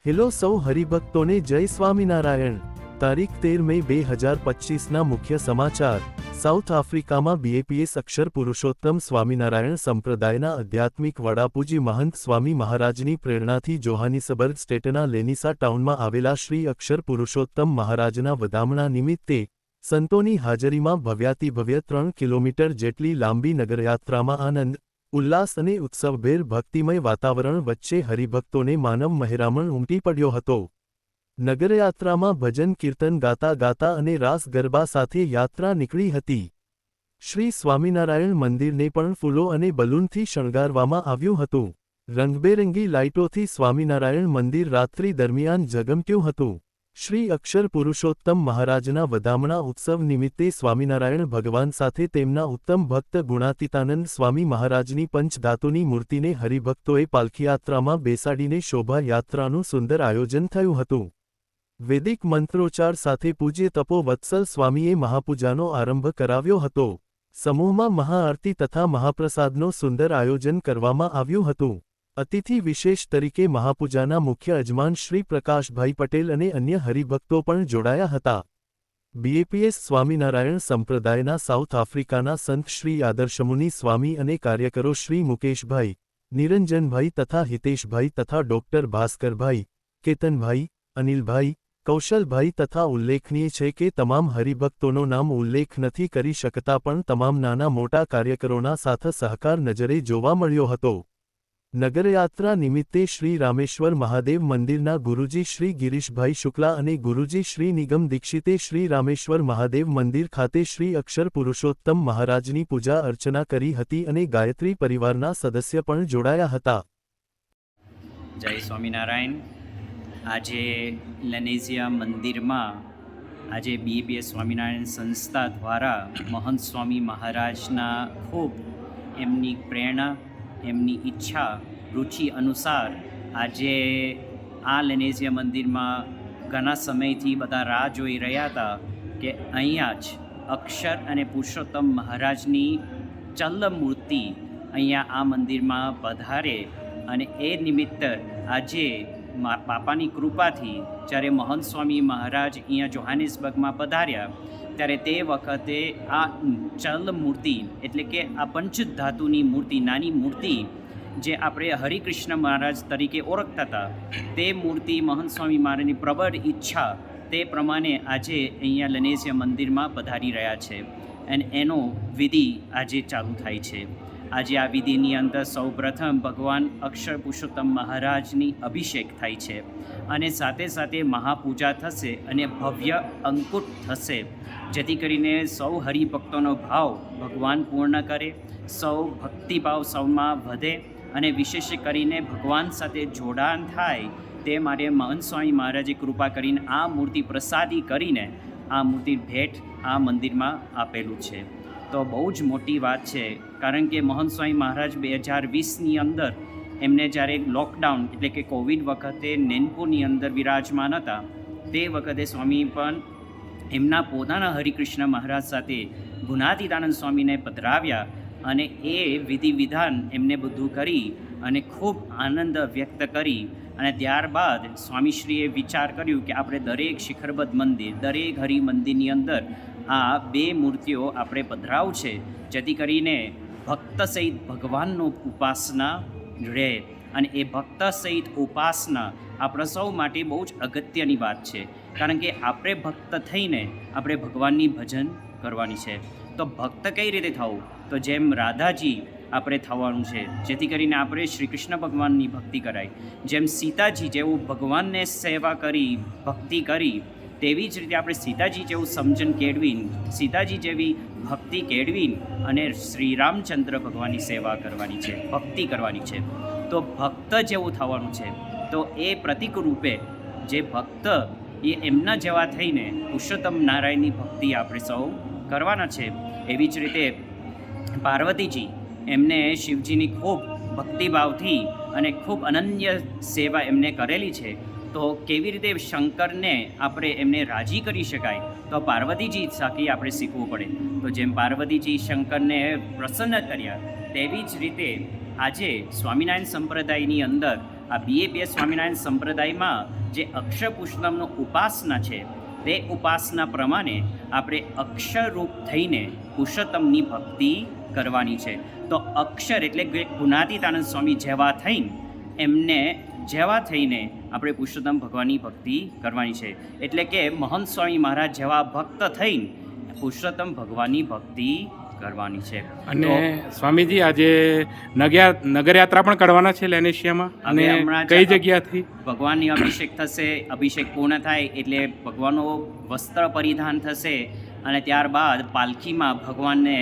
Hello સૌ હરિભક્તોને જય સ્વામિનારાયણ। તારીખ 13 મે 2025ના મુખ્ય સમાચાર। સાઉથ આફ્રિકામાં બીએપીએસ અક્ષર પુરુષોત્તમ સ્વામિનારાયણ સંપ્રદાયના આધ્યાત્મિક વડાપૂજી મહંત સ્વામી મહારાજની પ્રેરણાથી જોહાનિસબર્ગ સ્ટેટના લેનીસા ટાઉનમાં આવેલા શ્રી અક્ષર પુરુષોત્તમ મહારાજના વધામણા નિમિત્તે સંતોની હાજરીમાં ભવ્યાતિભવ્ય 3 કિલોમીટર જેટલી લાંબી નગરયાત્રામાં આનંદ ઉલ્લાસ અને ઉત્સવભેર ભક્તિમય વાતાવરણ વચ્ચે હરિભક્તોને માનવ મહેરામણ ઉમટી પડ્યો હતો। નગરયાત્રામાં ભજન કીર્તન ગાતા ગાતા અને રાસ ગરબા સાથે યાત્રા નીકળી હતી। શ્રી સ્વામિનારાયણ મંદિરને પણ ફૂલો અને બલૂનથી શણગારવામાં આવ્યું હતું। રંગબેરંગી લાઇટોથી સ્વામિનારાયણ મંદિર રાત્રિ દરમિયાન ઝગમટ્યું હતું। શ્રી અક્ષર પુરુષોત્તમ મહારાજના વધામણા ઉત્સવ નિમિત્તે સ્વામિનારાયણ ભગવાન સાથે તેમના ઉત્તમ ભક્ત ગુણાતીતાનંદ સ્વામી મહારાજની પંચધાતુની મૂર્તિને હરિભક્તોએ પાલખીયાત્રામાં બેસાડીને શોભાયાત્રાનું સુંદર આયોજન થયું હતું। વૈદિક મંત્રોચ્ચાર સાથે પૂજ્ય તપો વત્સલ સ્વામીએ મહાપૂજાનો આરંભ કરાવ્યો હતો। સમૂહમાં મહાઆરતી તથા મહાપ્રસાદનો સુંદર આયોજન કરવામાં આવ્યું હતું। અતિથિ વિશેષ તરીકે મહાપૂજાના મુખ્ય યજમાન શ્રી પ્રકાશભાઈ પટેલ અને અન્ય હરિભક્તો પણ જોડાયા હતા। બીએપીએસ સ્વામિનારાયણ સંપ્રદાયના સાઉથ આફ્રિકાના સંત શ્રી આદર્શમુનિ સ્વામી અને કાર્યકરો શ્રી મુકેશભાઈ, નિરંજનભાઈ તથા હિતેશભાઈ તથા ડોક્ટર ભાસ્કરભાઈ, કેતનભાઈ, અનિલભાઈ, કૌશલભાઈ તથા ઉલ્લેખનીય છે કે તમામ હરિભક્તોનો નામ ઉલ્લેખ નથી કરી શકતા પણ તમામ નાના મોટા કાર્યકરોના સાથ સહકાર નજરે જોવા મળ્યો હતો। નગરયાત્રા નિમિત્તે શ્રી રામેશ્વર મહાદેવ મંદિરના ગુરુજી શ્રી ગિરીશભાઈ શુક્લા અને ગુરુજી શ્રી નિગમ દીક્ષિતે શ્રી રામેશ્વર મહાદેવ મંદિર ખાતે શ્રી અક્ષર પુરુષોત્તમ મહારાજની પૂજા અર્ચના કરી હતી અને ગાયત્રી પરિવારના સદસ્ય પણ જોડાયા હતા। જય સ્વામિનારાયણ। આજે લેનેઝિયા મંદિરમાં આજે બીએપીએસ સ્વામિનારાયણ સંસ્થા દ્વારા મહંત સ્વામી મહારાજના ખૂબ એમની પ્રેરણા એમની ઈચ્છા રુચિ અનુસાર આજે આ લેનેઝિયા મંદિરમાં ઘણા સમયથી બધા રાહ જોઈ રહ્યા હતા કે અહીંયા જ અક્ષર અને પુરુષોત્તમ મહારાજની ચલ મૂર્તિ અહીંયા આ મંદિરમાં પધારે અને એ નિમિત્ત આજે બાપાની કૃપાથી જ્યારે મહંત સ્વામી મહારાજ અહીંયા જોહાનિસબર્ગમાં પધાર્યા ત્યારે તે વખતે આ ચલ મૂર્તિ એટલે કે આ પંચધાતુની મૂર્તિ નાની મૂર્તિ જે આપણે હરિકૃષ્ણ મહારાજ તરીકે ઓળખતા હતા તે મૂર્તિ મહંત સ્વામી મહારાજની પ્રબળ ઈચ્છા તે પ્રમાણે આજે અહીંયા લેનેઝિયા મંદિરમાં પધારી રહ્યા છે અને એનો વિધિ આજે ચાલુ થાય છે। આજે આ વિધિની અંદર સૌપ્રથમ ભગવાન અક્ષર પુરુષોત્તમ મહારાજની અભિષેક થાય છે અને સાથે સાથે મહાપૂજા થશે અને ભવ્ય અંકુટ થશે જેથી કરીને સૌ હરિભક્તોનો ભાવ ભગવાન પૂર્ણ કરે, સૌ ભક્તિભાવ સૌમાં વધે અને વિશેષ કરીને ભગવાન સાથે જોડાણ થાય તે માટે મહંત સ્વામી મહારાજે કૃપા કરીને આ મૂર્તિ પ્રસાદી કરીને આ મૂર્તિ ભેટ આ મંદિરમાં આપેલું છે। તો બહુ જ મોટી વાત છે કારણ કે મહંત સ્વામી મહારાજ 2020ની અંદર એમને જ્યારે લોકડાઉન એટલે કે કોવિડ વખતે નેનપુરની અંદર વિરાજમાન હતા તે વખતે સ્વામી પણ એમના પોતાના હરિકૃષ્ણ મહારાજ સાથે ગુણાતીતાનંદ સ્વામીને પધરાવ્યા અને એ વિધિ વિધાન એમને બધું કરી અને ખૂબ આનંદ વ્યક્ત કરી અને ત્યારબાદ સ્વામીશ્રીએ વિચાર કર્યું કે આપણે દરેક શિખરબદ્ધ મંદિર દરેક હરિમંદિરની અંદર આ બે મૂર્તિઓ આપણે પધરાવું છે જેથી કરીને ભક્ત સહિત ભગવાનનો ઉપાસના રહે અને એ ભક્ત સહિત ઉપાસના આપણા સૌ માટે બહુ જ અગત્યની વાત છે કારણ કે આપણે ભક્ત થઈને આપણે ભગવાનની ભજન કરવાની છે। તો ભક્ત કઈ રીતે થવું તો જેમ રાધાજી આપણે થવાનું છે જેથી કરીને આપણે શ્રી કૃષ્ણ ભગવાનની ભક્તિ કરાય, જેમ સીતાજી જેવું ભગવાનને સેવા કરી ભક્તિ કરી તેવી જ રીતે આપણે સીતાજી જેવું સમજણ કેળવીને સીતાજી જેવી ભક્તિ કેળવીને અને શ્રી રામચંદ્ર ભગવાનની સેવા કરવાની છે, ભક્તિ કરવાની છે। તો ભક્ત જેવું થવાનું છે તો એ પ્રતિક રૂપે જે ભક્ત એ એમના જેવા થઈને પુરુષોત્તમ નારાયણની ભક્તિ આપણે સૌ કરવાના છે। એવી જ રીતે પાર્વતીજી એમને શિવજીની ખૂબ ભક્તિભાવથી અને ખૂબ અનન્ય સેવા એમને કરેલી છે તો કેવી રીતે શંકરને આપણે એમને રાજી કરી શકાય તો પાર્વતીજી સાથે આપણે શીખવું પડે। તો જેમ પાર્વતીજી શંકરને પ્રસન્ન કર્યા તેવી જ રીતે આજે સ્વામિનારાયણ સંપ્રદાયની અંદર આ બીએપીએસ સ્વામિનારાયણ સંપ્રદાયમાં જે અક્ષર પુરુષોત્તમનો ઉપાસના છે તે ઉપાસના પ્રમાણે આપણે અક્ષરરૂપ થઈને પુરુષોત્તમની ભક્તિ કરવાની છે. તો અક્ષર એટલે કે ગુણાતીતાનંદ સ્વામી જેવા થઈને એમને જેવા થઈને આપણે પુરુષોત્તમ ભગવાનની ભક્તિ કરવાની છે. એટલે કે મહંત સ્વામી મહારાજ જેવા ભક્ત થઈને પુરુષોત્તમ ભગવાનની ભક્તિ કરવાની છે. અને સ્વામીજી આજે નગરયાત્રા પણ કરવાના છે લેનેશિયામાં, અને હમણાં કઈ જગ્યાથી? ભગવાનની અભિષેક થશે, અભિષેક પૂર્ણ થાય એટલે ભગવાનનો વસ્ત્ર પરિધાન થશે અને ત્યારબાદ પાલખીમાં ભગવાનને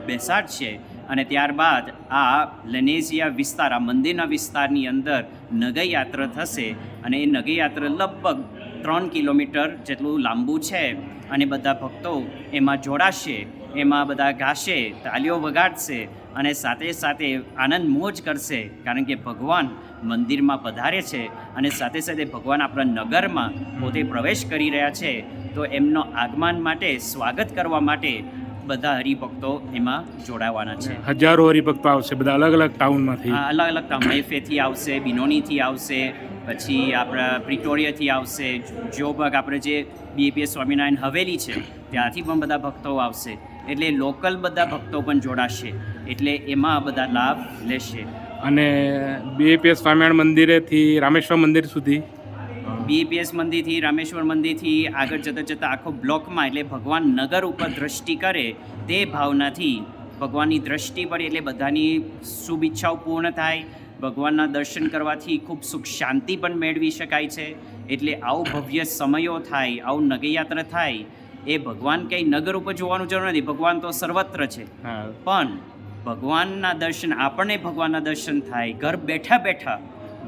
બેસાડશે અને ત્યારબાદ આ લનેઝિયા વિસ્તાર, આ મંદિરના વિસ્તારની અંદર નગરયાત્રા થશે અને એ નગરયાત્રા લગભગ 3 કિલોમીટર જેટલું લાંબુ છે અને બધા ભક્તો એમાં જોડાશે, એમાં બધા ગાશે, તાલીઓ વગાડશે અને સાથે સાથે આનંદ મોજ કરશે, કારણ કે ભગવાન મંદિરમાં પધારે છે અને સાથે સાથે ભગવાન આપણા નગરમાં પોતે પ્રવેશ કરી રહ્યા છે. તો એમનો આગમન માટે, સ્વાગત કરવા માટે બધા હરિભક્તો એમાં જોડાવાના છે. હજારો હરિભક્તો આવશે, બધા અલગ અલગ ટાઉનમાંથી. અલગ અલગ ટાઉન, મૈફેથી આવશે, બિનોનીથી આવશે, પછી આપણા પ્રિટોરિયાથી આવશે, જોબર્ગ આપણે જે બીએપીએસ સ્વામિનારાયણ હવેલી છે ત્યાંથી પણ બધા ભક્તો આવશે. એટલે લોકલ બધા ભક્તો પણ જોડાશે, એટલે એમાં બધા લાભ લેશે. અને બીએપીએસ સ્વામિનારાયણ મંદિરેથી રામેશ્વર મંદિર સુધી, બીએપીએસ મંદિરથી રામેશ્વર મંદિરથી આગળ જતાં આખો બ્લોકમાં, એટલે ભગવાન નગર ઉપર દ્રષ્ટિ કરે તે ભાવનાથી ભગવાનની દ્રષ્ટિ પડે એટલે બધાની શુભ ઈચ્છાઓ પૂર્ણ થાય. ભગવાનના દર્શન કરવાથી ખૂબ સુખ શાંતિ પણ મેળવી શકાય છે. એટલે આવું ભવ્ય સમયો થાય, આવું નગરયાત્રા થાય, એ ભગવાન કંઈ નગર ઉપર જોવાનું જરૂર નથી, ભગવાન તો સર્વત્ર છે. પણ ભગવાનના દર્શન, આપણને ભગવાનના દર્શન થાય, ઘર બેઠા બેઠા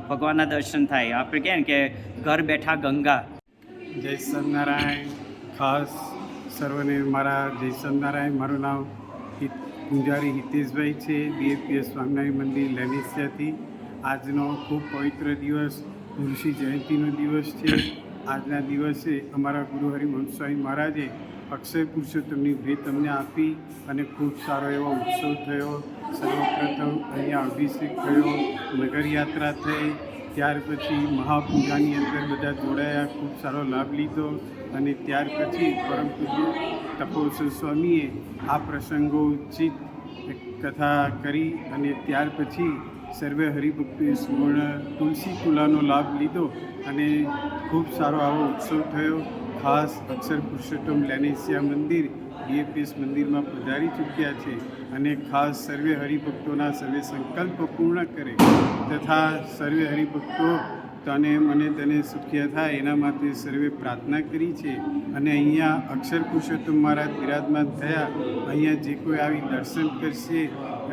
ભગવાનના દર્શન થાય. આપણે કહે ને કે ઘર બેઠા ગંગા. જય સ્વામિનારાયણ. ખાસ સર્વને મારા જય સ્વામિનારાયણ. મારું નામ પૂંજારી હિતેશભાઈ છે, બીએપીએસ સ્વામિનારાયણ મંદિર લેનેશિયાથી. આજનો ખૂબ પવિત્ર દિવસ, ઋષિ જયંતિનો દિવસ છે. આજના દિવસે અમારા ગુરુ હરિવંશ સ્વામી મહારાજે અક્ષય પુરુષોત્તમની ભેટ અમને આપી અને ખૂબ સારો એવો ઉત્સવ થયો. સર્વપ્રથમ અહીંયા અભિષેક થયો, નગરયાત્રા થઈ, ત્યાર પછી મહાપૂજાની અંદર બધા જોડાયા, ખૂબ સારો લાભ લીધો. અને ત્યાર પછી પરમ પૂજ્ય તપોવન સ્વામીએ આ પ્રસંગોચિત કથા કરી અને ત્યાર પછી સર્વે હરિભક્તોએ સુવર્ણ તુલસી તુલાનો લાભ લીધો અને ખૂબ સારો આવો ઉત્સવ થયો. ખાસ અક્ષર પુરુષોત્તમ લેનેશિયા મંદિર બીએપીએસ મંદિરમાં પધારી ચૂક્યા છે અને ખાસ સર્વે હરિભક્તોના સર્વે સંકલ્પ પૂર્ણ કરે તથા સર્વે હરિભક્તો તને મને તને સુખ્યા થાય એના માટે સર્વે પ્રાર્થના કરી છે. અને અહીંયા અક્ષર પુરુષોત્તમ મહારાજ બિરાજમાન થયા. અહીંયા જે કોઈ આવી દર્શન કરશે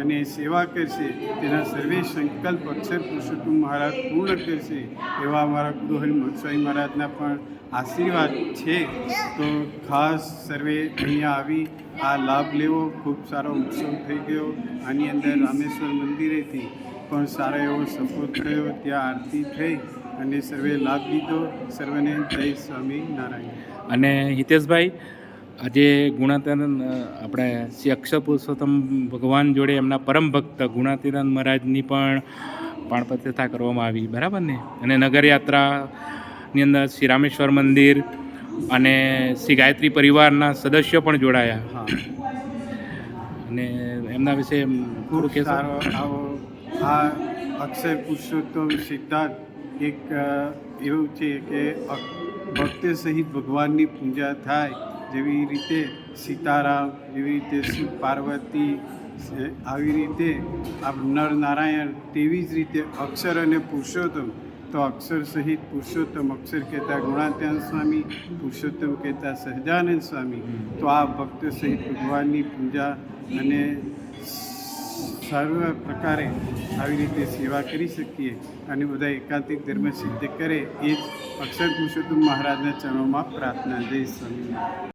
અને સેવા કરશે તેના સર્વે સંકલ્પ અક્ષર પુરુષોત્તમ મહારાજ પૂર્ણ કરશે એવા અમારા ગુરુ હરિવંશ સ્વામી મહારાજના પણ આશીર્વાદ છે. તો ખાસ સર્વે અહીંયા આવી આ લાભ લેવો. ખૂબ સારો ઉત્સવ થઈ ગયો. આની અંદર રામેશ્વર મંદિરેથી પણ સારો એવો સપોર્ટ થયો, ત્યાં આરતી થઈ અને સર્વે લાભ લીધો. સર્વને જય સ્વામિનારાયણ. અને હિતેશભાઈ, આજે ગુણાતીતાનંદ આપણે શ્રી અક્ષર પુરુષોત્તમ ભગવાન જોડે એમના પરમ ભક્ત ગુણાતીતાનંદ મહારાજની પણ પ્રતિષ્ઠા કરવામાં આવી, બરાબર ને? અને નગરયાત્રાની અંદર શ્રી રામેશ્વર મંદિર અને શ્રી ગાયત્રી પરિવારના સદસ્યો પણ જોડાયા. હા, અને એમના વિશે થોડું ખૂબ સારો આવો આ અક્ષર પુરુષોત્તમ સિદ્ધાંત એક એવું છે કે ભક્ત સહિત ભગવાનની પૂજા થાય. જેવી રીતે સીતારામ, જેવી રીતે શિવ પાર્વતી, આવી રીતે આ નર નારાયણ, તેવી જ રીતે અક્ષર અને પુરુષોત્તમ. તો અક્ષર સહિત પુરુષોત્તમ, અક્ષર કહેતા ગુણાતીતાનંદ સ્વામી, પુરુષોત્તમ કહેતા સહજાનંદ સ્વામી. તો આ ભક્ત સહિત ભગવાનની પૂજા અને સર્વ પ્રકારે આવી રીતે સેવા કરી શકીએ અને બધા એકાંતિક ધર્મ સિદ્ધ કરે એ જ અક્ષર પુરુષોત્તમ મહારાજના ચરણોમાં પ્રાર્થના. જય સ્વામિનારાયણ.